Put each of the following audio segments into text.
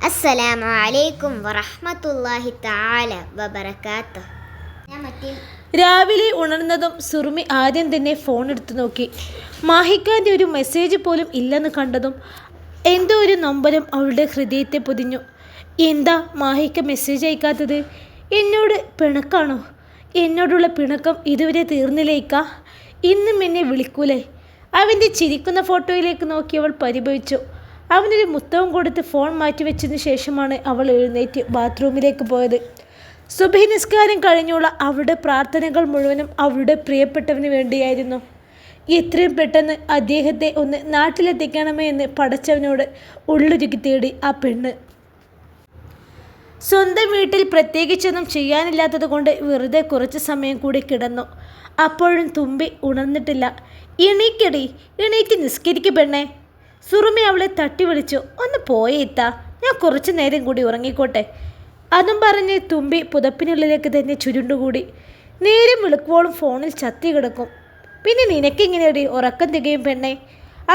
അസ്സലാമു അലൈക്കും വറഹ്മത്തുള്ളാഹി തആല വബറകാതുഹു. രാവിലെ ഉണർന്നതും സുറുമി ആദ്യം തന്നെ ഫോൺ എടുത്തു നോക്കി. മാഹിക്കാൻ്റെ ഒരു മെസ്സേജ് പോലും ഇല്ലെന്ന് കണ്ടതും എന്തോ ഒരു നൊമ്പരം അവളുടെ ഹൃദയത്തെ പൊതിഞ്ഞു. എന്താ മാഹിക്ക മെസ്സേജ് അയക്കാത്തത്? എന്നോട് പിണക്കാണോ? എന്നോടുള്ള പിണക്കം ഇതുവരെ തീർന്നില്ലേക്ക? ഇന്നും എന്നെ വിളിക്കൂലേ? അവൻ്റെ ചിരിക്കുന്ന ഫോട്ടോയിലേക്ക് നോക്കിയവൾ പരിഭവിച്ചു. അവനൊരു മുത്തവും കൊടുത്ത് ഫോൺ മാറ്റിവെച്ചതിന് ശേഷമാണ് അവൾ എഴുന്നേറ്റ് ബാത്റൂമിലേക്ക് പോയത്. സുബഹി നിസ്കാരം കഴിഞ്ഞുള്ള അവളുടെ പ്രാർത്ഥനകൾ മുഴുവനും അവളുടെ പ്രിയപ്പെട്ടവന് വേണ്ടിയായിരുന്നു. എത്രയും പെട്ടെന്ന് അദ്ദേഹത്തെ ഒന്ന് നാട്ടിലെത്തിക്കണമേ എന്ന് പടച്ചവനോട് ഉള്ളൊരുക്കി തേടി ആ പെണ്ണ്. സ്വന്തം വീട്ടിൽ പ്രത്യേകിച്ചൊന്നും ചെയ്യാനില്ലാത്തത് കൊണ്ട് വെറുതെ കുറച്ച് സമയം കൂടി കിടന്നു. അപ്പോഴും തുമ്പി ഉണർന്നിട്ടില്ല. എണീക്കടി, എണീറ്റ് നിസ്കരിക്ക് പെണ്ണേ. സുറുമി അവളെ തട്ടി വിളിച്ചു. ഒന്ന് പോയേത്താ, ഞാൻ കുറച്ചു നേരം കൂടി ഉറങ്ങിക്കോട്ടെ. അതും പറഞ്ഞ് തുമ്പി പുതപ്പിനുള്ളിലേക്ക് തന്നെ ചുരുണ്ടുകൂടി. നേരം വെളുക്കുവോളം ഫോണിൽ ചത്തി കിടക്കും. പിന്നെ നിനക്കെങ്ങനെയടി ഉറക്കം തികയും പെണ്ണേ?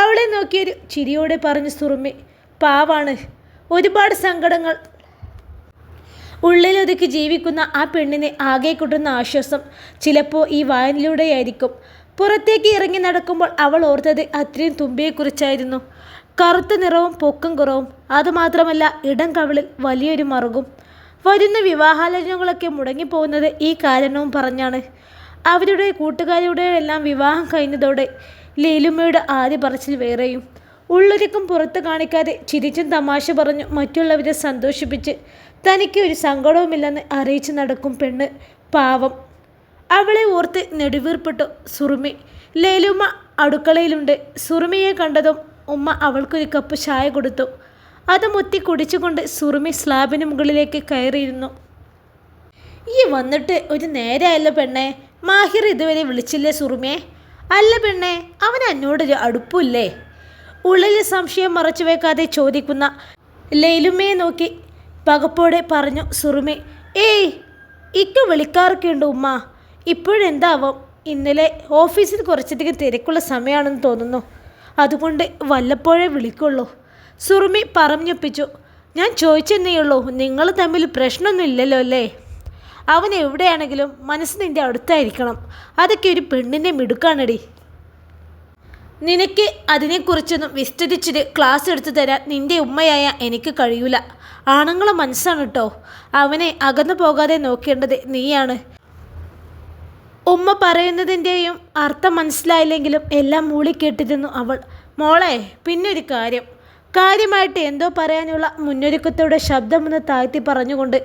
അവളെ നോക്കിയൊരു ചിരിയോടെ പറഞ്ഞു സുറുമി. പാവാണ്, ഒരുപാട് സങ്കടങ്ങൾ ഉള്ളിലൊതുക്കി ജീവിക്കുന്ന ആ പെണ്ണിനെ ആകെ കിട്ടുന്ന ആശ്വാസം ചിലപ്പോൾ ഈ വായനയിലൂടെയായിരിക്കും. പുറത്തേക്ക് ഇറങ്ങി നടക്കുമ്പോൾ അവൾ ഓർത്തത് അത്രയും തുമ്പിയെക്കുറിച്ചായിരുന്നു. കറുത്ത നിറവും പൊക്കം കുറവും, അതുമാത്രമല്ല ഇടം കവിളിൽ വലിയൊരു മറുകും. വരുന്ന വിവാഹാലോചനകളൊക്കെ മുടങ്ങിപ്പോകുന്നത് ഈ കാരണവും പറഞ്ഞാണ്. അവരുടെ കൂട്ടുകാരുടെ എല്ലാം വിവാഹം കഴിഞ്ഞതോടെ ലീലുമ്മയുടെ ആദ്യ പറച്ചിൽ വേറെയും. ഉള്ളൊരുക്കം പുറത്ത് കാണിക്കാതെ ചിരിച്ചും തമാശ പറഞ്ഞു മറ്റുള്ളവരെ സന്തോഷിപ്പിച്ച് തനിക്ക് ഒരു സങ്കടവുമില്ലെന്ന് അറിയിച്ച് നടക്കും പെണ്ണ്. പാവം. അവളെ ഓർത്ത് നെടുവീർപ്പെട്ടു സുറുമി. ലേലുമ്മ അടുക്കളയിലുണ്ട്. സുറുമിയെ കണ്ടതും ഉമ്മ അവൾക്കൊരു കപ്പ് ചായ കൊടുത്തു. അത് മുത്തി കുടിച്ചുകൊണ്ട് സുറുമി സ്ലാബിന് മുകളിലേക്ക് കയറിയിരുന്നു. ഈ വന്നിട്ട് ഒരു നേരമല്ലോ പെണ്ണേ, മാഹിർ ഇതുവരെ വിളിച്ചില്ലേ സുറുമിയെ? അല്ല പെണ്ണേ, അവൻ എന്നോടൊരു അടുപ്പില്ലേ? ഉള്ളിൽ സംശയം മറച്ചു വെക്കാതെ ചോദിക്കുന്ന ലേലുമ്മയെ നോക്കി പകപ്പോടെ പറഞ്ഞു സുറുമി. ഏയ്, ഇക്ക വിളിക്കാറൊക്കെയുണ്ട് ഉമ്മ. ഇപ്പോഴെന്താവും? ഇന്നലെ ഓഫീസിൽ കുറച്ചധികം തിരക്കുള്ള സമയമാണെന്ന് തോന്നുന്നു, അതുകൊണ്ട് വല്ലപ്പോഴേ വിളിക്കുള്ളൂ. സുറുമി പറഞ്ഞൊപ്പിച്ചു. ഞാൻ ചോദിച്ചെന്നേയുള്ളൂ, നിങ്ങൾ തമ്മിൽ പ്രശ്നമൊന്നും ഇല്ലല്ലോ അല്ലേ? അവൻ എവിടെയാണെങ്കിലും മനസ്സ് നിൻ്റെ അടുത്തായിരിക്കണം. അതൊക്കെ ഒരു പെണ്ണിൻ്റെ മിടുക്കാണടി. നിനക്ക് അതിനെക്കുറിച്ചൊന്നും വിസ്തരിച്ചൊരു ക്ലാസ് എടുത്തു തരാൻ നിൻ്റെ ഉമ്മയായ എനിക്ക് കഴിയൂല. ആണുങ്ങളെ മനസ്സാണ് കേട്ടോ. അവനെ അകന്നു പോകാതെ നോക്കേണ്ടത് നീയാണ്. ഉമ്മ പറയുന്നതിൻ്റെയും അർത്ഥം മനസ്സിലായില്ലെങ്കിലും എല്ലാം മൂളിക്കേട്ടിരുന്നു അവൾ. മോളെ, പിന്നൊരു കാര്യം. കാര്യമായിട്ട് എന്തോ പറയാനുള്ള മുന്നൊരുക്കത്തോടെ ശബ്ദമൊന്ന് താഴ്ത്തി പറഞ്ഞുകൊണ്ട്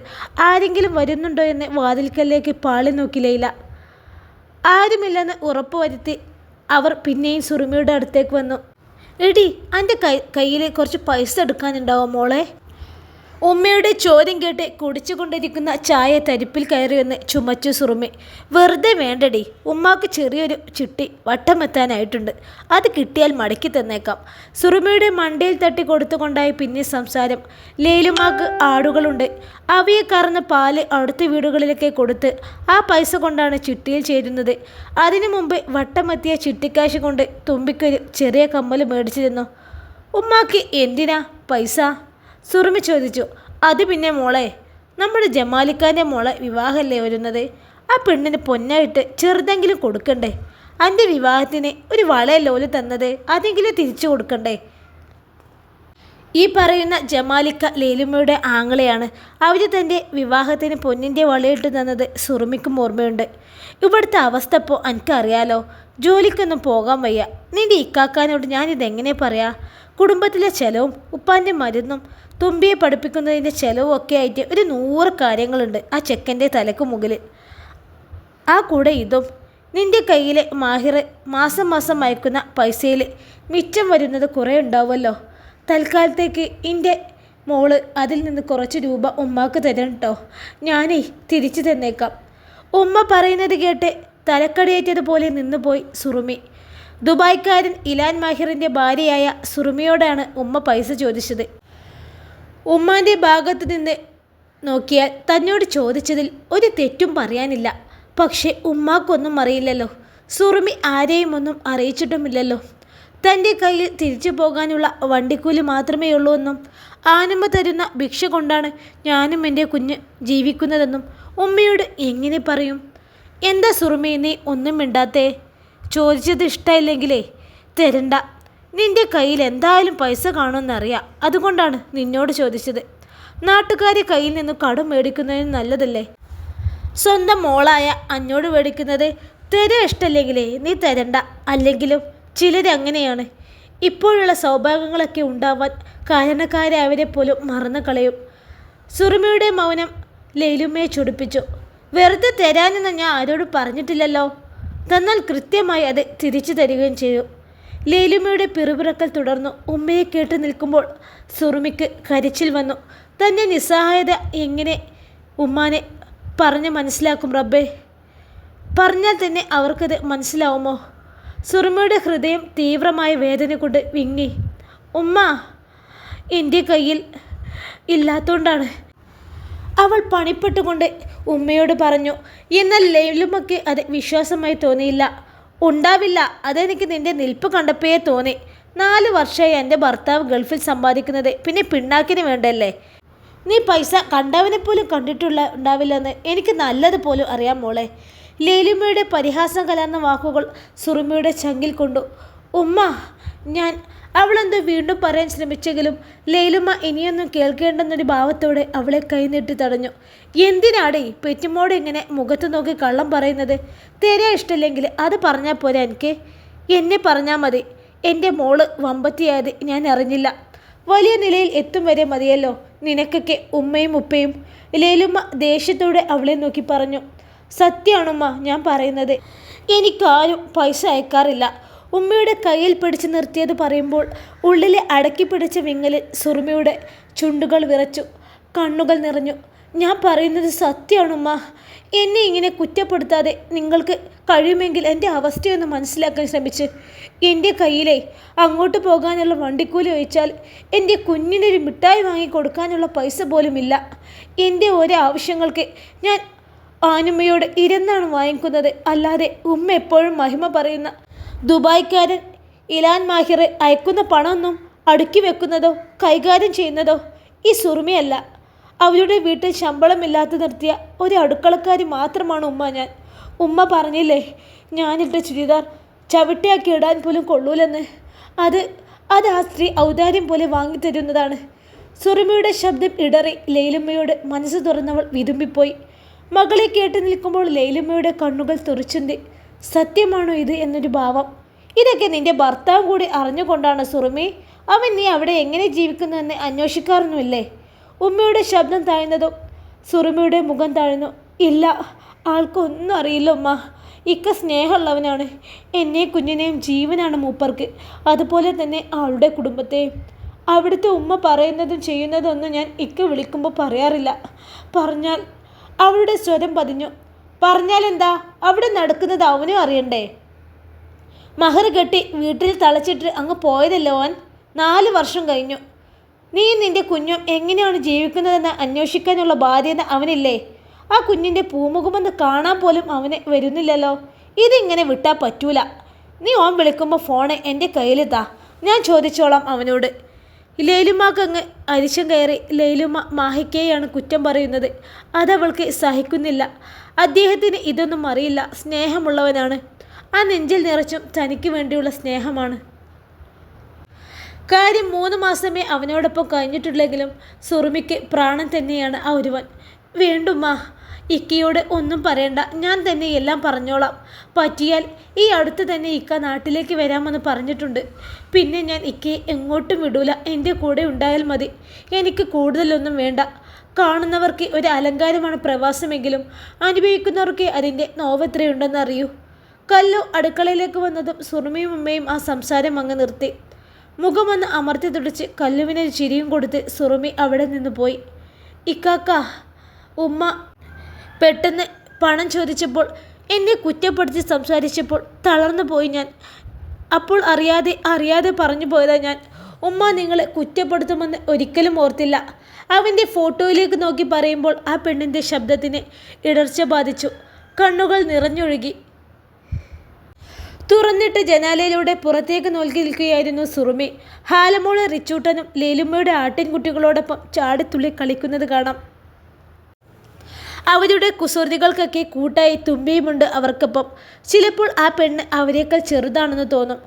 ആരെങ്കിലും വരുന്നുണ്ടോ എന്ന് വാതിൽക്കലേക്ക് പാളി നോക്കി ലൈല. ആരുമില്ലെന്ന് ഉറപ്പുവരുത്തി അവർ പിന്നെയും സുറുമിയുടെ അടുത്തേക്ക് വന്നു. എടി, എൻ്റെ കയ്യിൽ കുറച്ച് പൈസ എടുക്കാനുണ്ടാവും മോളെ. ഉമ്മയുടെ ചോദ്യം കേട്ട് കുടിച്ചുകൊണ്ടിരിക്കുന്ന ചായ തരിപ്പിൽ കയറിയൊന്ന് ചുമച്ചു സുറുമി. വെറുതെ വേണ്ടടി, ഉമ്മാക്ക് ചെറിയൊരു ചിട്ടി വട്ടമെത്താനായിട്ടുണ്ട്. അത് കിട്ടിയാൽ മടക്കി തന്നേക്കാം. സുറുമിയുടെ മണ്ടയിൽ തട്ടി കൊടുത്തുകൊണ്ടായി പിന്നെ സംസാരം. ലേലുമാക്ക് ആടുകളുണ്ട്. അവയെ കറന്ന് പാല് അടുത്ത വീടുകളിലൊക്കെ കൊടുത്ത് ആ പൈസ കൊണ്ടാണ് ചിട്ടിയിൽ ചേരുന്നത്. അതിനു മുമ്പ് വട്ടമെത്തിയ ചിട്ടിക്കാശ് കൊണ്ട് തുമ്പിക്കൊരു ചെറിയ കമ്മൽ മേടിച്ചിരുന്നു. ഉമ്മാക്ക് എന്തിനാ പൈസ? സുറുമി ചോദിച്ചു. അത് പിന്നെ മോളെ, നമ്മുടെ ജമാലിക്കാൻ്റെ മോളെ വിവാഹമല്ലേ വരുന്നത്. ആ പെണ്ണിന് പൊന്നായിട്ട് ചെറുതെങ്കിലും കൊടുക്കണ്ടേ? എൻ്റെ വിവാഹത്തിന് ഒരു വളയല്ലോല് തന്നത്, അതെങ്കിലും തിരിച്ചു കൊടുക്കണ്ടേ? ഈ പറയുന്ന ജമാലിക്ക ലേലുമ്മയുടെ ആങ്ങളെയാണ്. അവർ തൻ്റെ വിവാഹത്തിന് പൊന്നിൻ്റെ വളയിട്ട് തന്നത് സുറുമിക്കും ഓർമ്മയുണ്ട്. ഇവിടുത്തെ അവസ്ഥ ഇപ്പോൾ എനിക്കറിയാലോ. ജോലിക്കൊന്നും പോകാൻ വയ്യ. നിൻ്റെ ഇക്കാക്കാനോട് ഞാനിതെങ്ങനെ പറയാ? കുടുംബത്തിലെ ചിലവും ഉപ്പാൻ്റെ മരുന്നും തുമ്പിയെ പഠിപ്പിക്കുന്നതിൻ്റെ ചിലവും ഒക്കെ ആയിട്ട് ഒരു 100 കാര്യങ്ങളുണ്ട് ആ ചെക്കൻ്റെ തലക്ക് മുകളിൽ. ആ കൂടെ ഇതും. നിൻ്റെ കയ്യിൽ മാഹിർ മാസം മാസം അയക്കുന്ന പൈസയിൽ മിച്ചം വരുന്നത് കുറേ ഉണ്ടാവുമല്ലോ. തൽക്കാലത്തേക്ക് എൻ്റെ മോള് അതിൽ നിന്ന് കുറച്ച് രൂപ ഉമ്മാക്ക് തരണം കേട്ടോ. ഞാനേ തിരിച്ചു തന്നേക്കാം. ഉമ്മ പറയുന്നത് കേട്ട് തലക്കടിയേറ്റതുപോലെ നിന്നുപോയി സുറുമി. ദുബായ്ക്കാരൻ ഇലാൻ മാഹിറിൻ്റെ ഭാര്യയായ സുറുമിയോടാണ് ഉമ്മ പൈസ ചോദിച്ചത്. ഉമ്മാൻ്റെ ഭാഗത്ത് നിന്ന് നോക്കിയാൽ തന്നോട് ചോദിച്ചതിൽ ഒരു തെറ്റും പറയാനില്ല. പക്ഷേ ഉമ്മാക്കൊന്നും അറിയില്ലല്ലോ. സുറുമി ആരെയും ഒന്നും അറിയിച്ചിട്ടുമില്ലല്ലോ. തൻ്റെ കയ്യിൽ തിരിച്ചു പോകാനുള്ള വണ്ടിക്കൂലി മാത്രമേ ഉള്ളൂ എന്നും ആനമ്മ തരുന്ന ഭിക്ഷ കൊണ്ടാണ് ഞാനും എൻ്റെ കുഞ്ഞ് ജീവിക്കുന്നതെന്നും ഉമ്മയോട് എങ്ങനെ പറയും? എന്താ സുറുമി നീ ഒന്നും മിണ്ടാത്തേ? ചോദിച്ചത് ഇഷ്ടമില്ലെങ്കിലേ തരണ്ട. നിൻ്റെ കയ്യിൽ എന്തായാലും പൈസ കാണുമെന്നറിയാം, അതുകൊണ്ടാണ് നിന്നോട് ചോദിച്ചത്. നാട്ടുകാരെ കയ്യിൽ നിന്ന് കടം മേടിക്കുന്നതിന് നല്ലതല്ലേ സ്വന്തം മോളായ അന്നോട് മേടിക്കുന്നത്? തരാൻ ഇഷ്ടമില്ലെങ്കിലേ നീ തരണ്ട. അല്ലെങ്കിലും ചിലരങ്ങനെയാണ്. ഇപ്പോഴുള്ള സൗഭാഗ്യങ്ങളൊക്കെ ഉണ്ടാവാൻ കാരണക്കാരെ പോലും മറന്നു കളയും. സുറുമിയുടെ മൗനം ലൈലുമ്മയെ ചൊടിപ്പിച്ചു. വെറുതെ തരാനെന്ന് ഞാൻ ആരോടും പറഞ്ഞിട്ടില്ലല്ലോ. തന്നാൽ കൃത്യമായി അത് തിരിച്ചു തരികയും ചെയ്യും. ലൈലുമ്മയുടെ പിറുപിറുക്കൽ തുടർന്നു. ഉമ്മയെ കേട്ട് നിൽക്കുമ്പോൾ സുറുമിക്ക് കരച്ചിൽ വന്നു. തൻ്റെ നിസ്സഹായത എങ്ങനെ ഉമ്മാനെ പറഞ്ഞ് മനസ്സിലാക്കും റബ്ബേ? പറഞ്ഞാൽ തന്നെ അവർക്കത് മനസ്സിലാവുമോ? സുറുമയുടെ ഹൃദയം തീവ്രമായ വേദന കൊണ്ട് വിങ്ങി. ഉമ്മ എൻ്റെ കയ്യിൽ ഇല്ലാത്തതുകൊണ്ടാണ് അവൾ പണിപ്പെട്ടുകൊണ്ട് ഉമ്മയോട് പറഞ്ഞു. എന്നാൽ ലൈലുമ്മയ്ക്ക് അത് വിശ്വാസമായി തോന്നിയില്ല. ഉണ്ടാവില്ല, അതെനിക്ക് നിൻ്റെ നിൽപ്പ് കണ്ടപ്പോഴേ തോന്നി. 4 വർഷമായി എൻ്റെ ഭർത്താവ് ഗൾഫിൽ സമ്പാദിക്കുന്നത്, പിന്നെ പിണ്ണാക്കിന് വേണ്ടല്ലേ? നീ പൈസ കണ്ടവനെ പോലും ഉണ്ടാവില്ലെന്ന് എനിക്ക് നല്ലതുപോലും അറിയാം മോളെ. ലൈലുമ്മയുടെ പരിഹാസം കലർന്ന വാക്കുകൾ സുറുമയുടെ ചങ്കിൽ കൊണ്ടു. ഉമ്മ ഞാൻ അവളെന്തോ വീണ്ടും പറയാൻ ശ്രമിച്ചെങ്കിലും ലൈലുമ്മ ഇനിയൊന്നും കേൾക്കേണ്ടെന്നൊരു ഭാവത്തോടെ അവളെ കൈനീട്ടി തടഞ്ഞു. എന്തിനാടേ പെറ്റുമോടെ ഇങ്ങനെ മുഖത്ത് നോക്കി കള്ളം പറയുന്നത്? തരാൻ ഇഷ്ടമില്ലെങ്കിൽ അത് പറഞ്ഞാൽ പോരെ എനിക്ക്? എന്നെ പറഞ്ഞാൽ മതി. എൻ്റെ മോള് വമ്പത്തിയായത് ഞാൻ അറിഞ്ഞില്ല. വലിയ നിലയിൽ എത്തും വരെ മതിയല്ലോ നിനക്കൊക്കെ ഉമ്മയും ഉപ്പയും. ലൈലുമ്മ ദേഷ്യത്തോടെ അവളെ നോക്കി പറഞ്ഞു. സത്യമാണുമ്മ ഞാൻ പറയുന്നത്. എനിക്കാരും പൈസ അയക്കാറില്ല. ഉമ്മയുടെ കയ്യിൽ പിടിച്ചു നിർത്തിയത് പറയുമ്പോൾ ഉള്ളിലെ അടക്കി പിടിച്ച വിങ്ങലിൽ സുറുമയുടെ ചുണ്ടുകൾ വിറച്ചു, കണ്ണുകൾ നിറഞ്ഞു. ഞാൻ പറയുന്നത് സത്യമാണുമ്മ. എന്നെ ഇങ്ങനെ കുറ്റപ്പെടുത്താതെ നിങ്ങൾക്ക് കഴിയുമെങ്കിൽ എൻ്റെ അവസ്ഥയൊന്ന് മനസ്സിലാക്കാൻ ശ്രമിച്ച്. എൻ്റെ കയ്യിലേ അങ്ങോട്ട് പോകാനുള്ള വണ്ടിക്കൂലി ഒഴിച്ചാൽ എൻ്റെ കുഞ്ഞിനൊരു മിഠായി വാങ്ങി കൊടുക്കാനുള്ള പൈസ പോലുമില്ല. എൻ്റെ ഓരോ ആവശ്യങ്ങൾക്ക് ഞാൻ ആനുമ്മയോട് ഇരുന്നാണ് വാങ്ങിക്കുന്നത്. അല്ലാതെ ഉമ്മ എപ്പോഴും മഹിമ പറയുന്ന ദുബായ്ക്കാരൻ ഇലാൻ മാഹിർ അയക്കുന്ന പണമൊന്നും അടുക്കി വെക്കുന്നതോ കൈകാര്യം ചെയ്യുന്നതോ ഈ സുറുമിയല്ല. അവരുടെ വീട്ടിൽ ശമ്പളമില്ലാതെ നിർത്തിയ ഒരു അടുക്കളക്കാരി മാത്രമാണ് ഉമ്മ ഞാൻ. ഉമ്മ പറഞ്ഞില്ലേ ഞാനിട്ട ചുരിദാർ ചവിട്ടിയാക്കി ഇടാൻ പോലും കൊള്ളൂലെന്ന്. അത് ആ സ്ത്രീ ഔദാര്യം പോലെ വാങ്ങിത്തരുന്നതാണ്. സുറുമിയുടെ ശബ്ദം ഇടറി ലൈലുമ്മയോട് മനസ്സ് തുറന്നവൾ വിതുമ്പിപ്പോയി. മകളെ കേട്ട് നിൽക്കുമ്പോൾ ലൈലുമ്മയുടെ കണ്ണുകൾ തുറിച്ചുന്തി. സത്യമാണോ ഇത് എന്നൊരു ഭാവം. ഇതൊക്കെ നിന്റെ ഭർത്താവ് കൂടി അറിഞ്ഞുകൊണ്ടാണ് സുറുമി. അവൻ നീ അവിടെ എങ്ങനെ ജീവിക്കുന്നുവെന്ന് അന്വേഷിക്കാറൊന്നുമില്ലേ? ഉമ്മയുടെ ശബ്ദം താഴ്ന്നതും സുറുമിയുടെ മുഖം താഴ്ന്നു. ഇല്ല, ആൾക്കൊന്നും അറിയില്ല ഉമ്മ. ഇക്ക സ്നേഹമുള്ളവനാണ്. എന്നെ കുഞ്ഞിനെയും ജീവനാണ് മൂപ്പർക്ക്. അതുപോലെ തന്നെ ആളുടെ കുടുംബത്തെയും. അവിടുത്തെ ഉമ്മ പറയുന്നതും ചെയ്യുന്നതും ഒന്നും ഞാൻ ഇക്ക വിളിക്കുമ്പോൾ പറയാറില്ല. പറഞ്ഞാൽ അവളുടെ സ്വരം പതിഞ്ഞു. പറഞ്ഞാലെന്താ? അവിടെ നടക്കുന്നത് അവനും അറിയണ്ടേ? മഹർ കെട്ടി വീട്ടിൽ തളച്ചിട്ട് അങ്ങ് പോയതല്ലോ അവൻ. 4 വർഷം കഴിഞ്ഞു. നീ നിൻ്റെ കുഞ്ഞും എങ്ങനെയാണ് ജീവിക്കുന്നതെന്ന് അന്വേഷിക്കാനുള്ള ബാധ്യത അവനില്ലേ? ആ കുഞ്ഞിൻ്റെ പൂമുഖമൊന്ന് കാണാൻ പോലും അവന് വരുന്നില്ലല്ലോ. ഇതിങ്ങനെ വിട്ടാൽ പറ്റൂല. നീ ഓൻ വിളിക്കുമ്പോൾ ഫോണ് എൻ്റെ കയ്യിലെത്താ, ഞാൻ ചോദിച്ചോളാം അവനോട്. ലൈലുമ്മക്കങ്ങ് അരിശം കയറി. ലൈലുമ്മ മാഹിക്കയാണ് കുറ്റം പറയുന്നത്. അതവൾക്ക് സഹിക്കുന്നില്ല. അദ്ദേഹത്തിന് ഇതൊന്നും അറിയില്ല. സ്നേഹമുള്ളവനാണ്. ആ നെഞ്ചിൽ നിറച്ചും തനിക്ക് വേണ്ടിയുള്ള സ്നേഹമാണ്. കാര്യം 3 മാസമേ അവനോടൊപ്പം കഴിഞ്ഞിട്ടുള്ളെങ്കിലും സുറുമിക്ക് പ്രാണൻ തന്നെയാണ് ആ ഒരുവൻ. വേണ്ടുമ്മ, ഇക്കയോട് ഒന്നും പറയണ്ട. ഞാൻ തന്നെ എല്ലാം പറഞ്ഞോളാം. പറ്റിയാൽ ഈ അടുത്ത് തന്നെ ഇക്ക നാട്ടിലേക്ക് വരാമെന്ന് പറഞ്ഞിട്ടുണ്ട്. പിന്നെ ഞാൻ ഇക്കയെ എങ്ങോട്ടും വിടൂല. എൻ്റെ കൂടെ ഉണ്ടായാൽ മതി. എനിക്ക് കൂടുതലൊന്നും വേണ്ട. കാണുന്നവർക്ക് ഒരു അലങ്കാരമാണ് പ്രവാസമെങ്കിലും അനുഭവിക്കുന്നവർക്ക് അതിൻ്റെ നോവെത്രയുണ്ടെന്ന് അറിയൂ. കല്ലു അടുക്കളയിലേക്ക് വന്നതും സുറുമിയും ഉമ്മയും ആ സംസാരം അങ്ങ് നിർത്തി. മുഖമൊന്ന് അമർത്തി തുടച്ച് കല്ലുവിനൊരു ചിരിയും കൊടുത്ത് സുറുമി അവിടെ നിന്ന് പോയി. ഇക്കാക്ക, ഉമ്മ പെട്ടെന്ന് പണം ചോദിച്ചപ്പോൾ എന്നെ കുറ്റപ്പെടുത്തി സംസാരിച്ചപ്പോൾ തളർന്നു പോയി ഞാൻ. അപ്പോൾ അറിയാതെ പറഞ്ഞു പോയതാ ഞാൻ. ഉമ്മ നിങ്ങളെ കുറ്റപ്പെടുത്തുമെന്ന് ഒരിക്കലും ഓർത്തില്ല. അവൻ്റെ ഫോട്ടോയിലേക്ക് നോക്കി പറയുമ്പോൾ ആ പെണ്ണിൻ്റെ ശബ്ദത്തിന് ഇടർച്ച ബാധിച്ചു. കണ്ണുകൾ നിറഞ്ഞൊഴുകി. തുറന്നിട്ട് ജനാലയിലൂടെ പുറത്തേക്ക് നോക്കി നിൽക്കുകയായിരുന്നു സുറുമി. ഹാലമോള് റിച്ചൂട്ടനും ലേലുമ്മയുടെ ആട്ടിൻകുട്ടികളോടൊപ്പം ചാടിത്തുള്ളി കളിക്കുന്നത് കാണാം. അവരുടെ കുസൃതികൾക്കൊക്കെ കൂട്ടായി തുമ്പിയുമുണ്ട് അവർക്കൊപ്പം. ചിലപ്പോൾ ആ പെണ്ണ് അവരേക്കാൾ ചെറുതാണെന്ന് തോന്നും.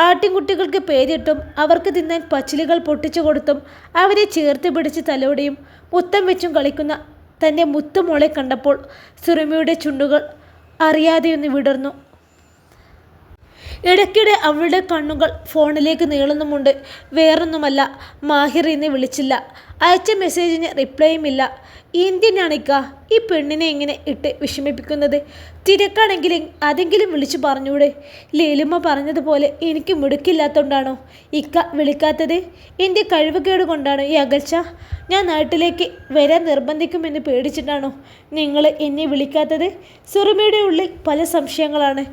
ആട്ടിൻകുട്ടികൾക്ക് പേരിട്ടും അവർക്ക് തിന്നാൻ പച്ചിലുകൾ പൊട്ടിച്ചു കൊടുത്തും അവരെ ചേർത്ത് പിടിച്ച് തലോടിയും മുത്തം വെച്ചും കളിക്കുന്ന തൻ്റെ മുത്തുമോളെ കണ്ടപ്പോൾ സുറുമിയുടെ ചുണ്ടുകൾ അറിയാതെയൊന്ന് വിടർന്നു. ഇടയ്ക്കിടെ അവളുടെ കണ്ണുകൾ ഫോണിലേക്ക് നീളുന്നുമുണ്ട്. വേറൊന്നുമല്ല, മാഹിർ ഇന്ന് വിളിച്ചില്ല. അയച്ച മെസ്സേജിന് റിപ്ലൈയുമില്ല. എന്തിനാണിക്ക ഈ പെണ്ണിനെ ഇങ്ങനെ ഇട്ട് വിഷമിപ്പിക്കുന്നത്? തിരക്കാണെങ്കിൽ അതെങ്കിലും വിളിച്ചു പറഞ്ഞൂടെ? ലേലുമ്മ പറഞ്ഞതുപോലെ എനിക്ക് മിടുക്കില്ലാത്തതുകൊണ്ടാണോ ഇക്ക വിളിക്കാത്തത്? എൻ്റെ കഴിവുകേട് കൊണ്ടാണോ ഈ അകൽച്ച? ഞാൻ നാട്ടിലേക്ക് വരാൻ നിർബന്ധിക്കുമെന്ന് പേടിച്ചിട്ടാണോ നിങ്ങൾ എന്നെ വിളിക്കാത്തത്? സുറുമിയുടെ ഉള്ളിൽ പല സംശയങ്ങളാണ്.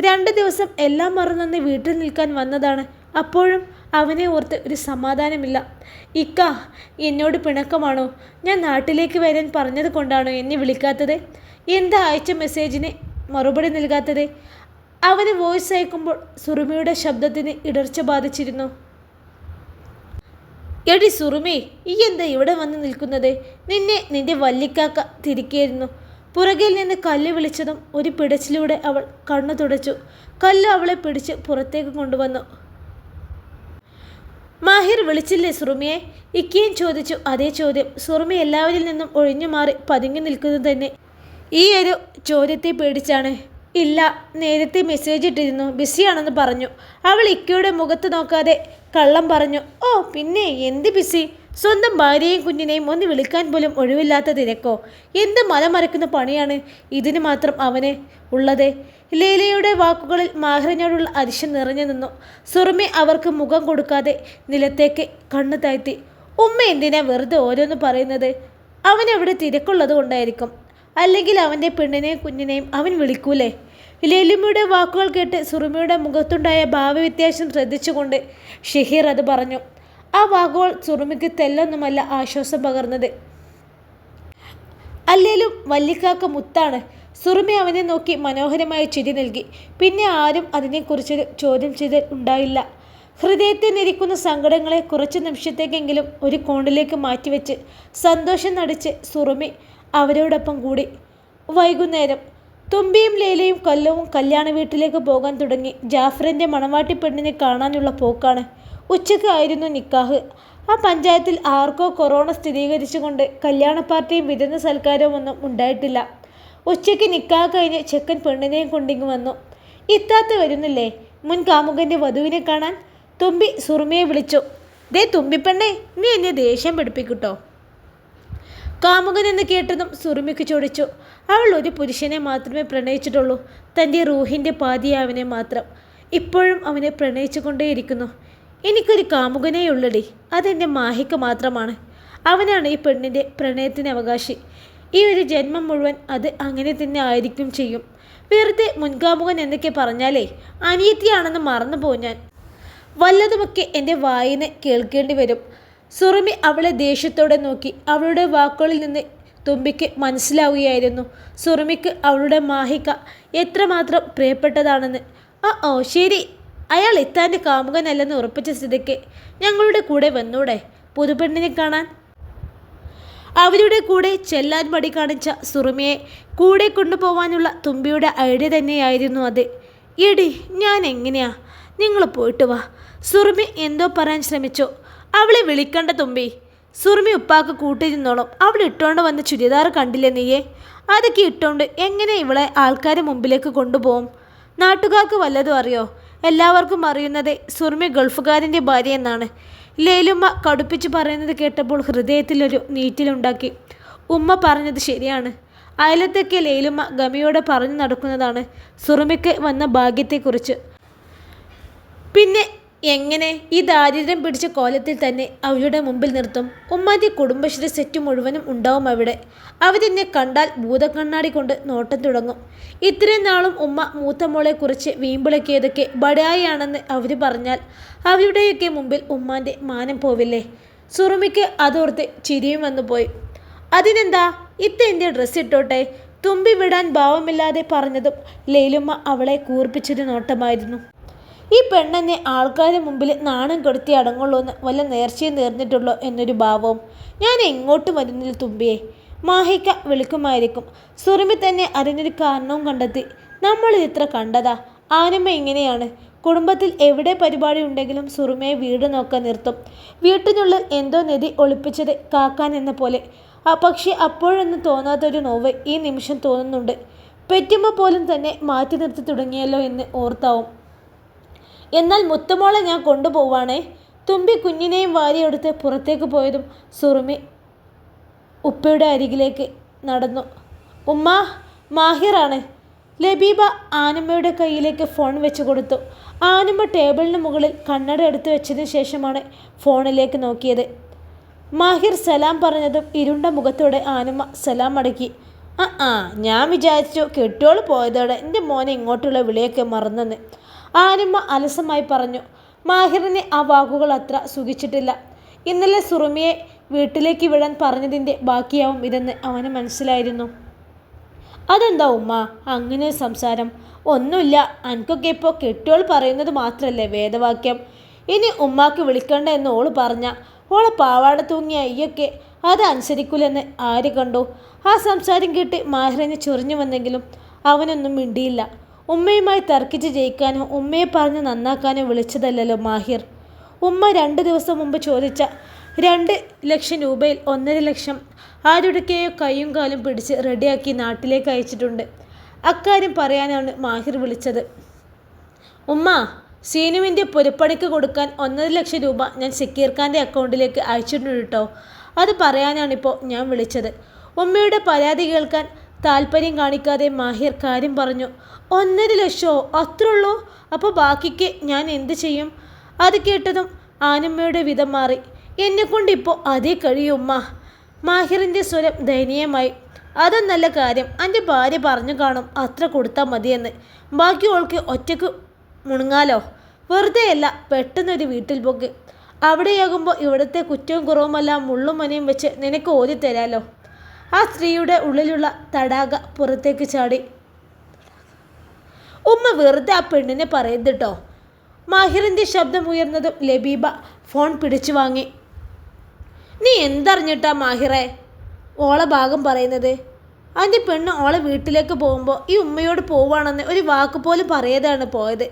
2 ദിവസം എല്ലാം മറന്നൊന്ന് വീട്ടിൽ നിൽക്കാൻ വന്നതാണ്. അപ്പോഴും അവനെ ഓർത്ത് ഒരു സമാധാനമില്ല. ഇക്ക എന്നോട് പിണക്കമാണോ? ഞാൻ നാട്ടിലേക്ക് വരാൻ പറഞ്ഞത് കൊണ്ടാണോ എന്നെ വിളിക്കാത്തത്? എന്താ അയച്ച മെസ്സേജിന് മറുപടി നൽകാത്തത്? അവന് വോയിസ് അയക്കുമ്പോൾ സുറുമിയുടെ ശബ്ദത്തിന് ഇടർച്ച ബാധിച്ചിരുന്നു. എടി സുറുമി, ഈ എന്താ ഇവിടെ വന്ന് നിൽക്കുന്നത്? നിന്റെ വല്ലിക്കാക്ക തിരികെയായിരുന്നു. പുറകിൽ നിന്ന് കല്ല് വിളിച്ചതും ഒരു പിടച്ചിലൂടെ അവൾ കണ്ണു തുടച്ചു. കല്ല് അവളെ പിടിച്ച് പുറത്തേക്ക് കൊണ്ടുവന്നു. മാഹിർ വിളിച്ചില്ലേ സുറുമിയെ? ഇക്കയും ചോദിച്ചു അതേ ചോദ്യം. സുറുമി എല്ലാവരിൽ നിന്നും ഒഴിഞ്ഞു മാറി പതുങ്ങി നിൽക്കുന്നത് തന്നെ ഈ ഒരു ചോദ്യത്തെ പേടിച്ചാണ്. ഇല്ല, നേരത്തെ മെസ്സേജ് ഇട്ടിരുന്നു, ബിസിയാണെന്ന് പറഞ്ഞു. അവൾ ഇക്കയുടെ മുഖത്ത് നോക്കാതെ കള്ളം പറഞ്ഞു. ഓ പിന്നെ എന്ത് ബിസി? സ്വന്തം ഭാര്യയും കുഞ്ഞിനെയും ഒന്ന് വിളിക്കാൻ പോലും ഒഴിവില്ലാത്ത തിരക്കോ? എന്ത് മലമറിക്കുന്ന പണിയാണ് ഇതിന് മാത്രം അവന് ഉള്ളത്? ലീലയുടെ വാക്കുകളിൽ മാഹിറിനോടുള്ള അതിശയം നിറഞ്ഞു നിന്നു. സുറുമി അവർക്ക് മുഖം കൊടുക്കാതെ നിലത്തേക്ക് കണ്ണു താഴ്ത്തി. ഉമ്മ എന്തിനാ വെറുതെ ഓരോന്ന് പറയുന്നത്? അവനവിടെ തിരക്കുള്ളത് കൊണ്ടായിരിക്കും. അല്ലെങ്കിൽ അവൻ്റെ പെണ്ണിനെയും കുഞ്ഞിനെയും അവൻ വിളിക്കൂലേ? ലേലുമ്മയുടെ വാക്കുകൾ കേട്ട് സുറുമിയുടെ മുഖത്തുണ്ടായ ഭാവവ്യത്യാസം ശ്രദ്ധിച്ചുകൊണ്ട് ഷഹീർ അത് പറഞ്ഞു. ആ വാക്കുകൾ സുറുമിക്ക് തെല്ലൊന്നുമല്ല ആശ്വാസം പകർന്നത്. അല്ലേലും വല്ലിക്കാക്ക മുത്താണ്. സുറുമി അവനെ നോക്കി മനോഹരമായ ചിരി നൽകി. പിന്നെ ആരും അതിനെക്കുറിച്ചൊരു ചോദ്യം ചെയ്ത് ഉണ്ടായില്ല. ഹൃദയത്തിൽ നിരിക്കുന്ന സങ്കടങ്ങളെ കുറച്ച് നിമിഷത്തേക്കെങ്കിലും ഒരു കോണിലേക്ക് മാറ്റിവെച്ച് സന്തോഷം നടിച്ച് സുറുമി അവരോടൊപ്പം കൂടി. വൈകുന്നേരം തുമ്പിയും ലേലയും കല്ലവും കല്യാണ വീട്ടിലേക്ക് പോകാൻ തുടങ്ങി. ജാഫറിൻ്റെ മണവാട്ടി പെണ്ണിനെ കാണാനുള്ള പോക്കാണ്. ഉച്ചയ്ക്ക് ആയിരുന്നു നിക്കാഹ്. ആ പഞ്ചായത്തിൽ ആർക്കോ കൊറോണ സ്ഥിരീകരിച്ചുകൊണ്ട് കല്യാണ പാർട്ടിയും വിരുന്ന് സൽക്കാരവും ഒന്നും ഉണ്ടായിട്ടില്ല. ഉച്ചയ്ക്ക് നിക്കാഹ് കഴിഞ്ഞ് ചെക്കൻ പെണ്ണിനെയും കൊണ്ടിങ്ങ് വന്നു. ഇത്താത്ത വരുന്നില്ലേ മുൻ കാമുകൻ്റെ വധുവിനെ കാണാൻ? തുമ്പി സുറുമിയെ വിളിച്ചു. ദേ തുമ്പിപ്പെണ്ണേ, നീ എന്നെ ദേഷ്യം പിടിപ്പിക്കട്ടോ. കാമുകൻ എന്ന് കേട്ടതും സുറുമിക്ക് ചൊടിച്ചു. അവൾ ഒരു പുരുഷനെ മാത്രമേ പ്രണയിച്ചിട്ടുള്ളൂ, തൻ്റെ റൂഹിൻ്റെ പാതിയാവനെ മാത്രം. ഇപ്പോഴും അവനെ പ്രണയിച്ചു കൊണ്ടേയിരിക്കുന്നു. എനിക്കൊരു കാമുകനേ ഉള്ളടി, അതെൻ്റെ മാഹിക്ക് മാത്രമാണ്. അവനാണ് ഈ പെണ്ണിൻ്റെ പ്രണയത്തിന് അവകാശി. ഈ ഒരു ജന്മം മുഴുവൻ അത് അങ്ങനെ തന്നെ ആയിരിക്കും ചെയ്യും. വെറുതെ മുൻകാമുകൻ എന്തൊക്കെ പറഞ്ഞാലേ അനിയത്തിയാണെന്ന് മറന്നു പോകും ഞാൻ. വല്ലതുമൊക്കെ എൻ്റെ വായിന്ന് കേൾക്കേണ്ടി വരും. സുറുമി അവളെ ദേഷ്യത്തോടെ നോക്കി. അവളുടെ വാക്കുകളിൽ നിന്ന് തുമ്പിക്ക് മനസ്സിലാവുകയായിരുന്നു സുറുമിക്ക് അവളുടെ മാഹിക എത്രമാത്രം പ്രിയപ്പെട്ടതാണെന്ന്. ഓ ശരി, അയാൾ എത്താൻ്റെ കാമുകനല്ലെന്ന് ഉറപ്പിച്ച സ്ഥിതിക്ക് ഞങ്ങളുടെ കൂടെ വന്നൂടെ പുതുപെണ്ണിനെ കാണാൻ? അവരുടെ കൂടെ ചെല്ലാൻ മടി കാണിച്ച സുറുമിയെ കൂടെ കൊണ്ടുപോകാനുള്ള തുമ്പിയുടെ ഐഡിയ തന്നെയായിരുന്നു അത്. എടി ഞാൻ എങ്ങനെയാ? നിങ്ങൾ പോയിട്ട് വാ. സുറുമി എന്തോ പറയാൻ ശ്രമിച്ചു. അവളെ വിളിക്കണ്ട തുമ്പി. സുറുമി ഉപ്പാക്ക് കൂട്ടിരുന്നോളും. അവൾ ഇട്ടോണ്ട് വന്ന ചുരിദാർ കണ്ടില്ലേ നീയെ? അതൊക്കെ ഇട്ടോണ്ട് എങ്ങനെ ഇവളെ ആൾക്കാരെ മുമ്പിലേക്ക് കൊണ്ടുപോകും? നാട്ടുകാർക്ക് വല്ലതും അറിയോ? എല്ലാവർക്കും അറിയുന്നത് സുറുമി ഗൾഫുകാരൻ്റെ ഭാര്യ എന്നാണ്. ലേലുമ്മ കടുപ്പിച്ച് പറയുന്നത് കേട്ടപ്പോൾ ഹൃദയത്തിലൊരു നീറ്റിലുണ്ടാക്കി. ഉമ്മ പറഞ്ഞത് ശരിയാണ്. അയലത്തൊക്കെ ലേലുമ്മ ഗമിയോടെ പറഞ്ഞു നടക്കുന്നതാണ് സുറുമിക്ക് വന്ന ഭാഗ്യത്തെക്കുറിച്ച്. പിന്നെ എങ്ങനെ ഈ ദാരിദ്ര്യം പിടിച്ച കോലത്തിൽ തന്നെ അവരുടെ മുമ്പിൽ നിർത്തും? ഉമ്മാൻ്റെ കുടുംബശ്രീ സെറ്റ് മുഴുവനും ഉണ്ടാവും അവിടെ. അവരെന്നെ കണ്ടാൽ ഭൂതക്കണ്ണാടി കൊണ്ട് നോട്ടം തുടങ്ങും. ഇത്രയും നാളും ഉമ്മ മൂത്തമോളെക്കുറിച്ച് വീമ്പിളക്കിയതൊക്കെ ബടായിയാണെന്ന് അവർ പറഞ്ഞാൽ അവരുടെയൊക്കെ മുമ്പിൽ ഉമ്മാൻ്റെ മാനം പോവില്ലേ? സുറുമിക്ക് അതോർത്ത് ചിരിയും വന്നു പോയി. അതിനെന്താ, ഇത്ത എൻ്റെ ഡ്രസ്സ് ഇട്ടോട്ടെ? തുമ്പി വിടാൻ ഭാവമില്ലാതെ പറഞ്ഞതും ലൈലുമ്മ അവളെ കൂർപ്പിച്ചൊരു നോട്ടമായിരുന്നു. ഈ പെണ്ണെന്നെ ആൾക്കാരുടെ മുമ്പിൽ നാണം കെടുത്തി അടങ്ങുള്ളൂ എന്ന് വല്ല നേർച്ചയും നേർന്നിട്ടുള്ളൂ എന്നൊരു ഭാവവും. ഞാൻ എങ്ങോട്ട് വരുന്നില്ല തുമ്പിയെ, മാഹിക്ക വിളിക്കുമായിരിക്കും. സുറുമി തന്നെ അതിനൊരു കാരണവും കണ്ടെത്തി. നമ്മളിത്ര കണ്ടതാ. ആനുമ്മ ഇങ്ങനെയാണ്. കുടുംബത്തിൽ എവിടെ പരിപാടി ഉണ്ടെങ്കിലും സുറുമയെ വീട് നോക്കാൻ നിർത്തും. വീട്ടിനുള്ളിൽ എന്തോ നിധി ഒളിപ്പിച്ചത് കാക്കാൻ എന്ന പോലെ. പക്ഷേ അപ്പോഴൊന്നും തോന്നാത്തൊരു നോവ് ഈ നിമിഷം തോന്നുന്നുണ്ട്. പെറ്റുമ്മ പോലും തന്നെ മാറ്റി നിർത്തി തുടങ്ങിയല്ലോ എന്ന് ഓർത്താവും. എന്നാൽ മുത്തമോളെ ഞാൻ കൊണ്ടുപോവാണേ. തുമ്പി കുഞ്ഞിനെയും വാരിയെടുത്ത് പുറത്തേക്ക് പോയതും സുറുമി ഉപ്പയുടെ അരികിലേക്ക് നടന്നു. ഉമ്മ, മാഹിറാണ്. ലബീബ ആനുമ്മയുടെ കയ്യിലേക്ക് ഫോൺ വെച്ച് കൊടുത്തു. ആനുമ്മ ടേബിളിന് മുകളിൽ കണ്ണട എടുത്തു വെച്ചതിന് ശേഷമാണ് ഫോണിലേക്ക് നോക്കിയത്. മാഹിർ സലാം പറഞ്ഞതും ഇരുണ്ട മുഖത്തോടെ ആനുമ്മ സലാം മടക്കി. ഞാൻ വിചാരിച്ചു കെട്ടിയോൾ പോയതോടെ എൻ്റെ മോനെ ഇങ്ങോട്ടുള്ള വിളിയൊക്കെ മറന്നെന്ന് ആനുമ്മ അലസമായി പറഞ്ഞു. മാഹിറിനെ ആ വാക്കുകൾ അത്ര സുഖിച്ചിട്ടില്ല. ഇന്നലെ സുറുമിയെ വീട്ടിലേക്ക് വിടാൻ പറഞ്ഞതിൻ്റെ ബാക്കിയാവും ഇതെന്ന് അവന് മനസ്സിലായിരുന്നു. അതെന്താ ഉമ്മ അങ്ങനെ സംസാരം? ഒന്നുമില്ല, എനിക്കൊക്കെ ഇപ്പോൾ കെട്ടിയോൾ പറയുന്നത് മാത്രമല്ലേ വേദവാക്യം. ഇനി ഉമ്മാക്ക് വിളിക്കണ്ട എന്ന് ഓള് പറഞ്ഞ ഓളെ പാവാട തൂങ്ങിയ അയ്യൊക്കെ അത് അനുസരിക്കൂലെന്ന് ആര് കണ്ടു? ആ സംസാരം കേട്ട് മാഹിറിന് ചൊറിഞ്ഞു വന്നെങ്കിലും അവനൊന്നും മിണ്ടിയില്ല. ഉമ്മയുമായി തർക്കിച്ച് ജയിക്കാനോ ഉമ്മയെ പറഞ്ഞ് നന്നാക്കാനോ വിളിച്ചതല്ലല്ലോ മാഹിർ. ഉമ്മ 2 ദിവസം മുമ്പ് ചോദിച്ച 2 ലക്ഷം രൂപയിൽ 1.5 ലക്ഷം ആരുടെക്കെയോ കൈയും കാലും പിടിച്ച് റെഡിയാക്കി നാട്ടിലേക്ക് അയച്ചിട്ടുണ്ട്. അക്കാര്യം പറയാനാണ് മാഹിർ വിളിച്ചത്. ഉമ്മ, സീനുവിൻ്റെ പൊരിപ്പണിക്ക് കൊടുക്കാൻ 1.5 ലക്ഷം രൂപ ഞാൻ സക്കീർ ഖാൻ്റെ അക്കൗണ്ടിലേക്ക് അയച്ചിട്ടുണ്ട് കേട്ടോ. അത് പറയാനാണിപ്പോൾ ഞാൻ വിളിച്ചത്. ഉമ്മയുടെ പരാതി കേൾക്കാൻ താല്പര്യം കാണിക്കാതെ മാഹിർ കാര്യം പറഞ്ഞു. 1.5 ലക്ഷമോ? അത്രയുള്ളൂ? അപ്പോൾ ബാക്കിക്ക് ഞാൻ എന്ത് ചെയ്യും? അത് കേട്ടതും ആനുമ്മയുടെ വിധം മാറി. എന്നെക്കൊണ്ട് ഇപ്പോൾ അതേ കഴിയുമ്മ. മാഹിറിൻ്റെ സ്വരം ദയനീയമായി. അതും നല്ല കാര്യം. എൻ്റെ ഭാര്യ പറഞ്ഞു കാണും അത്ര കൊടുത്താൽ മതിയെന്ന്. ബാക്കി ഓൾക്ക് ഒറ്റയ്ക്ക് മുണുങ്ങാലോ. വെറുതെയല്ല, പെട്ടെന്നൊരു വീട്ടിൽ പോക്ക്. അവിടെയാകുമ്പോൾ ഇവിടുത്തെ കുറ്റവും കുറവുമെല്ലാം മുള്ളും മനയും വെച്ച് നിനക്ക് ഓതി തരാലോ. ആ സ്ത്രീയുടെ ഉള്ളിലുള്ള തടാക പുറത്തേക്ക് ചാടി. ഉമ്മ വെറുതെ ആ പെണ്ണിനെ പറയരുത് കേട്ടോ. മാഹിറിൻ്റെ ശബ്ദം ഉയർന്നതും ലബീബ ഫോൺ പിടിച്ചു വാങ്ങി. നീ എന്തറിഞ്ഞിട്ടാ മാഹിറെ ഓളെ ഭാഗം പറയുന്നത്? അതിൻ്റെ പെണ്ണ് ഓളെ വീട്ടിലേക്ക് പോകുമ്പോൾ ഈ ഉമ്മയോട് പോവാണെന്ന് ഒരു വാക്ക് പോലും പറയാതെയാണ് പോയത്.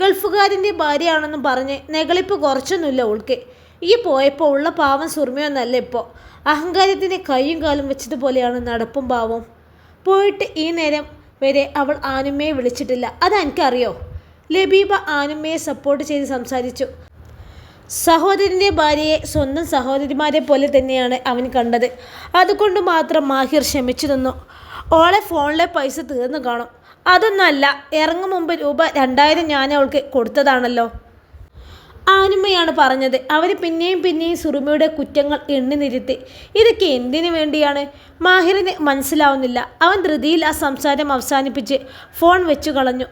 ഗൾഫുകാരൻ്റെ ഭാര്യയാണെന്നും പറഞ്ഞ് നെകളിപ്പ് കുറച്ചൊന്നുമില്ല ഓൾക്ക്. ഈ പോയപ്പോൾ ഉള്ള പാവം സുർമയൊന്നല്ല ഇപ്പോൾ. അഹങ്കാരത്തിന് കൈയും കാലും വെച്ചതുപോലെയാണ് നടപ്പും പാവവും. പോയിട്ട് ഈ നേരം വരെ അവൾ ആനുമ്മയെ വിളിച്ചിട്ടില്ല. അതെനിക്കറിയോ? ലബീബ ആനുമ്മയെ സപ്പോർട്ട് ചെയ്ത് സംസാരിച്ചു. സഹോദരൻ്റെ ഭാര്യയെ സ്വന്തം സഹോദരിമാരെ പോലെ തന്നെയാണ് അവൻ കണ്ടത്. അതുകൊണ്ട് മാത്രം മാഹിർ ക്ഷമിച്ചു തന്നു. ഓളെ ഫോണിലെ പൈസ തീർന്നു കാണും. അതൊന്നല്ല, ഇറങ്ങും മുമ്പ് രൂപ 2000 ഞാൻ അവൾക്ക് കൊടുത്തതാണല്ലോ. ആനുമ്മയാണ് പറഞ്ഞത്. അവർ പിന്നെയും സുറുമിയുടെ കുറ്റങ്ങൾ എണ്ണി നിരത്തി. ഇതൊക്കെ എന്തിനു വേണ്ടിയാണ്? മാഹിറിന് മനസ്സിലാവുന്നില്ല. അവൻ ധൃതിയിൽ ആ സംസാരം അവസാനിപ്പിച്ച് ഫോൺ വെച്ചു കളഞ്ഞു.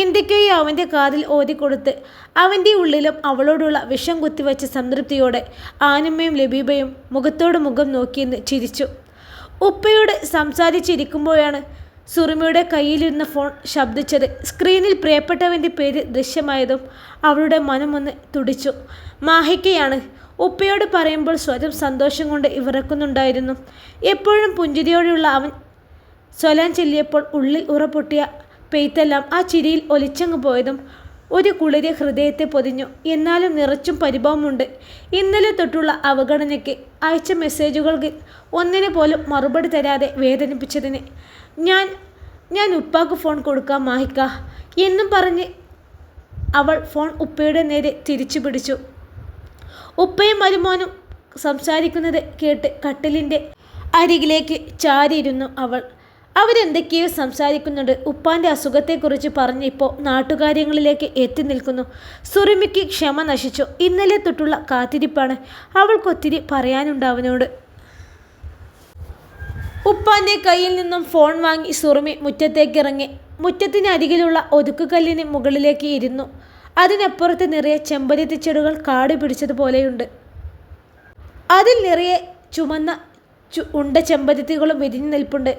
എന്തൊക്കെയോ അവൻ്റെ കാതിൽ ഓതിക്കൊടുത്ത് അവൻ്റെ ഉള്ളിലും അവളോടുള്ള വിഷം കുത്തിവെച്ച സംതൃപ്തിയോടെ ആനുമ്മയും ലബീബയും മുഖത്തോട് മുഖം നോക്കിയെന്ന് ചിരിച്ചു. ഉപ്പയോട് സംസാരിച്ചിരിക്കുമ്പോഴാണ് സുറുമിയുടെ കയ്യിലിരുന്ന ഫോൺ ശബ്ദിച്ചത്. സ്ക്രീനിൽ പ്രിയപ്പെട്ടവൻ്റെ പേര് ദൃശ്യമായതും അവളുടെ മനമൊന്ന് തുടിച്ചു. മാഹിക്കയാണ്. ഉപ്പയോട് പറയുമ്പോൾ സ്വരം സന്തോഷം കൊണ്ട് വിറക്കുന്നുണ്ടായിരുന്നു. എപ്പോഴും പുഞ്ചിരിയോടെയുള്ള അവൻ സ്വലാൻ ചൊല്ലിയപ്പോൾ ഉള്ളിൽ ഉറപ്പൊട്ടിയ പെയ്ത്തെല്ലാം ആ ചിരിയിൽ ഒലിച്ചങ്ങ് പോയതും ഒരു കുളിര് ഹൃദയത്തെ പൊതിഞ്ഞു. എന്നാലും നിറച്ചും പരിഭവമുണ്ട്. ഇന്നലെ തൊട്ടുള്ള അവഗണനയ്ക്ക്, അയച്ച മെസ്സേജുകൾക്ക് ഒന്നിനു പോലും മറുപടി തരാതെ വേദനിപ്പിച്ചതിന്. ഞാൻ ഉപ്പാക്ക് ഫോൺ കൊടുക്കാം മാഹിക്ക എന്നും പറഞ്ഞ് അവൾ ഫോൺ ഉപ്പയുടെ നേരെ തിരിച്ചു പിടിച്ചു. ഉപ്പയും മരുമോനും സംസാരിക്കുന്നത് കേട്ട് കട്ടിലിൻ്റെ അരികിലേക്ക് ചാരിയിരുന്നു അവൾ. അവരെന്തൊക്കെയോ സംസാരിക്കുന്നുണ്ട്. ഉപ്പാൻ്റെ അസുഖത്തെക്കുറിച്ച് പറഞ്ഞ് ഇപ്പോൾ നാട്ടുകാര്യങ്ങളിലേക്ക് എത്തി നിൽക്കുന്നു. സുറുമിക്ക് ക്ഷമ നശിച്ചു. ഇന്നലെ തൊട്ടുള്ള കാത്തിരിപ്പാണ്. അവൾക്കൊത്തിരി പറയാനുണ്ട് അവനോട്. ഉപ്പാൻ്റെ കയ്യിൽ നിന്നും ഫോൺ വാങ്ങി സുറുമി മുറ്റത്തേക്കിറങ്ങി. മുറ്റത്തിനരികിലുള്ള ഒതുക്കുകല്ലിന് മുകളിലേക്ക് ഇരുന്നു. അതിനപ്പുറത്ത് നിറയെ ചെമ്പരത്തി ചെടികൾ കാട് പിടിച്ചതുപോലെയുണ്ട്. അതിൽ നിറയെ ചുമന്ന ഉണ്ട ചെമ്പരത്തികളും വിരിഞ്ഞു നിൽപ്പുണ്ട്.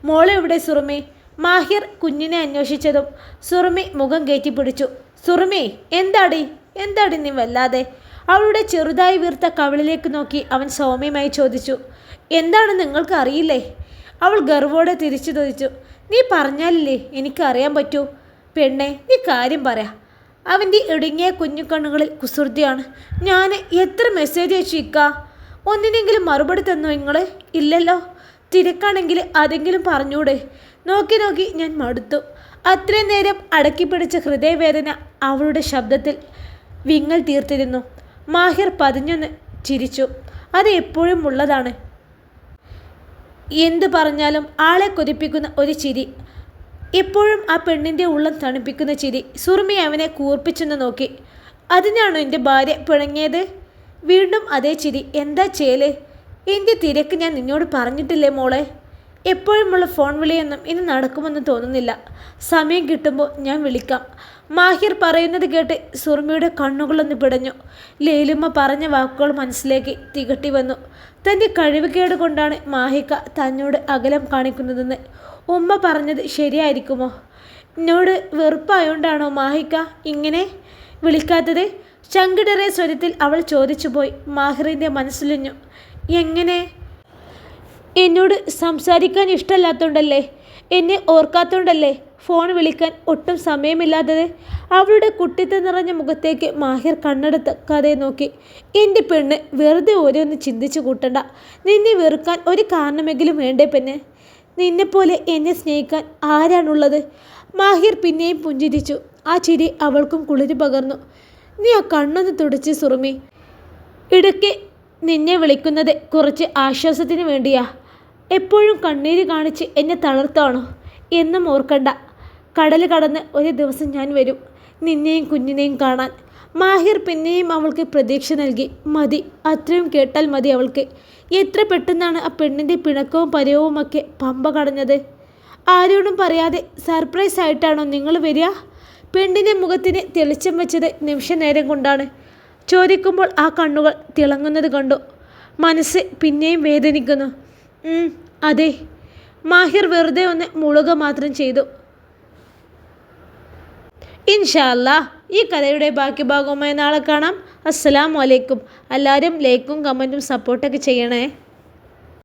മോളെ എവിടെ സുറുമി? മാഹിർ കുഞ്ഞിനെ അന്വേഷിച്ചതും സുറുമി മുഖം കയറ്റിപ്പിടിച്ചു. സുറുമി, എന്താടി നീ വല്ലാതെ? അവളുടെ ചെറുതായി വീർത്ത കവിളിലേക്ക് നോക്കി അവൻ സൗമ്യമായി ചോദിച്ചു. എന്താണ് നിങ്ങൾക്ക് അറിയില്ലേ? അവൾ ഗർവോടെ തിരിച്ചു ചോദിച്ചു. നീ പറഞ്ഞാലില്ലേ എനിക്കറിയാൻ പറ്റൂ. പെണ്ണെ, നീ കാര്യം പറ. അവൻ്റെ ഇടുങ്ങിയ കുഞ്ഞു കണ്ണുകളിൽ കുസൃതിയാണ്. ഞാൻ എത്ര മെസ്സേജ് അയച്ചിക്ക? ഒന്നിനെങ്കിലും മറുപടി തന്നോ നിങ്ങൾ? ഇല്ലല്ലോ. തിരക്കാണെങ്കിൽ അതെങ്കിലും പറഞ്ഞൂടെ? നോക്കി ഞാൻ മടുത്തു. അത്രയും നേരം അടക്കിപ്പിടിച്ച ഹൃദയവേദന അവളുടെ ശബ്ദത്തിൽ വിങ്ങൽ തീർത്തിരുന്നു. മാഹിർ പതിഞ്ഞൊന്ന് ചിരിച്ചു. അത് എപ്പോഴും ഉള്ളതാണ്. എന്തു പറഞ്ഞാലും ആളെ കൊതിപ്പിക്കുന്ന ഒരു ചിരി. എപ്പോഴും ആ പെണ്ണിൻ്റെ ഉള്ളം തണുപ്പിക്കുന്ന ചിരി. സുറുമി അവനെ കൂർപ്പിച്ചെന്ന് നോക്കി. അതിനാണോ എൻ്റെ ഭാര്യ പിണങ്ങിയത്? വീണ്ടും അതേ ചിരി. എന്താ ചെയ്യല്? എൻ്റെ തിരക്ക് ഞാൻ നിന്നോട് പറഞ്ഞിട്ടില്ലേ മോളെ? എപ്പോഴുമുള്ള ഫോൺ വിളിയൊന്നും ഇനി നടക്കുമെന്ന് തോന്നുന്നില്ല. സമയം കിട്ടുമ്പോൾ ഞാൻ വിളിക്കാം. മാഹിർ പറയുന്നത് കേട്ട് സുറുമിയുടെ കണ്ണുകളൊന്ന് പിടഞ്ഞു. ലേലുമ്മ പറഞ്ഞ വാക്കുകൾ മനസ്സിലേക്ക് തികട്ടി വന്നു. തൻ്റെ കഴിവുകേട് കൊണ്ടാണ് മാഹിക തന്നോട് അകലം കാണിക്കുന്നതെന്ന്. ഉമ്മ പറഞ്ഞത് ശരിയായിരിക്കുമോ? എന്നോട് വെറുപ്പായോണ്ടാണോ മാഹിക ഇങ്ങനെ വിളിക്കാത്തത്? ചങ്കിടറിയ സ്വരത്തിൽ അവൾ ചോദിച്ചു പോയി. മാഹിറിൻ്റെ മനസ്സിലിഞ്ഞു. എങ്ങനെ? എന്നോട് സംസാരിക്കാൻ ഇഷ്ടമല്ലാത്തോണ്ടല്ലേ? എന്നെ ഓർക്കാത്തോണ്ടല്ലേ ഫോൺ വിളിക്കാൻ ഒട്ടും സമയമില്ലാത്തത്? അവളുടെ കുട്ടിത്ത നിറഞ്ഞ മുഖത്തേക്ക് മാഹിർ കണ്ണെടുക്കാതെ നോക്കി. എൻ്റെ പെണ്ണ്, വെറുതെ ഓരോന്ന് ചിന്തിച്ചു കൂട്ടണ്ട. നിന്നെ വെറുക്കാൻ ഒരു കാരണമെങ്കിലും വേണ്ടേ പെണ്ണ്? നിന്നെപ്പോലെ എന്നെ സ്നേഹിക്കാൻ ആരാണുള്ളത്? മാഹിർ പിന്നെയും പുഞ്ചിരിച്ചു. ആ ചിരി അവൾക്കും കുളിര് പകർന്നു. നീ ആ കണ്ണൊന്ന് തുടച്ച് സുറുമി. ഇടയ്ക്ക് നിന്നെ വിളിക്കുന്നത് കുറച്ച് ആശ്വാസത്തിന് വേണ്ടിയാ. എപ്പോഴും കണ്ണീര് കാണിച്ച് എന്നെ തളർത്താണോ? എന്നും ഓർക്കണ്ട. കടൽ കടന്ന് ഒരു ദിവസം ഞാൻ വരും, നിന്നെയും കുഞ്ഞിനെയും കാണാൻ. മാഹിർ പിന്നെയും അവൾക്ക് പ്രതീക്ഷ നൽകി. മതി, അത്രയും കേട്ടാൽ മതി അവൾക്ക്. എത്ര പെട്ടെന്നാണ് ആ പെണ്ണിൻ്റെ പിണക്കവും പരിവവുമൊക്കെ പമ്പ കടഞ്ഞത്. ആരോടും പറയാതെ സർപ്രൈസ് ആയിട്ടാണോ നിങ്ങൾ വരിക? പെണ്ണിൻ്റെ മുഖത്തിന് തെളിച്ചം വെച്ചത് നിമിഷ നേരം കൊണ്ടാണ്. ചോദിക്കുമ്പോൾ ആ കണ്ണുകൾ തിളങ്ങുന്നത് കണ്ടു. മനസ്സ് പിന്നെയും വേദനിക്കുന്നു. അതെ. മാഹിർ വെറുതെ ഒന്ന് മുളുക മാത്രം ചെയ്തു. ഇൻഷാ അല്ലാഹ് ഈ കഥയുടെ ബാക്കി ഭാഗവുമായി നാളെ കാണാം. അസ്സലാമു അലൈക്കും. എല്ലാവരും ലൈക്കും കമൻറ്റും സപ്പോർട്ടൊക്കെ ചെയ്യണേ.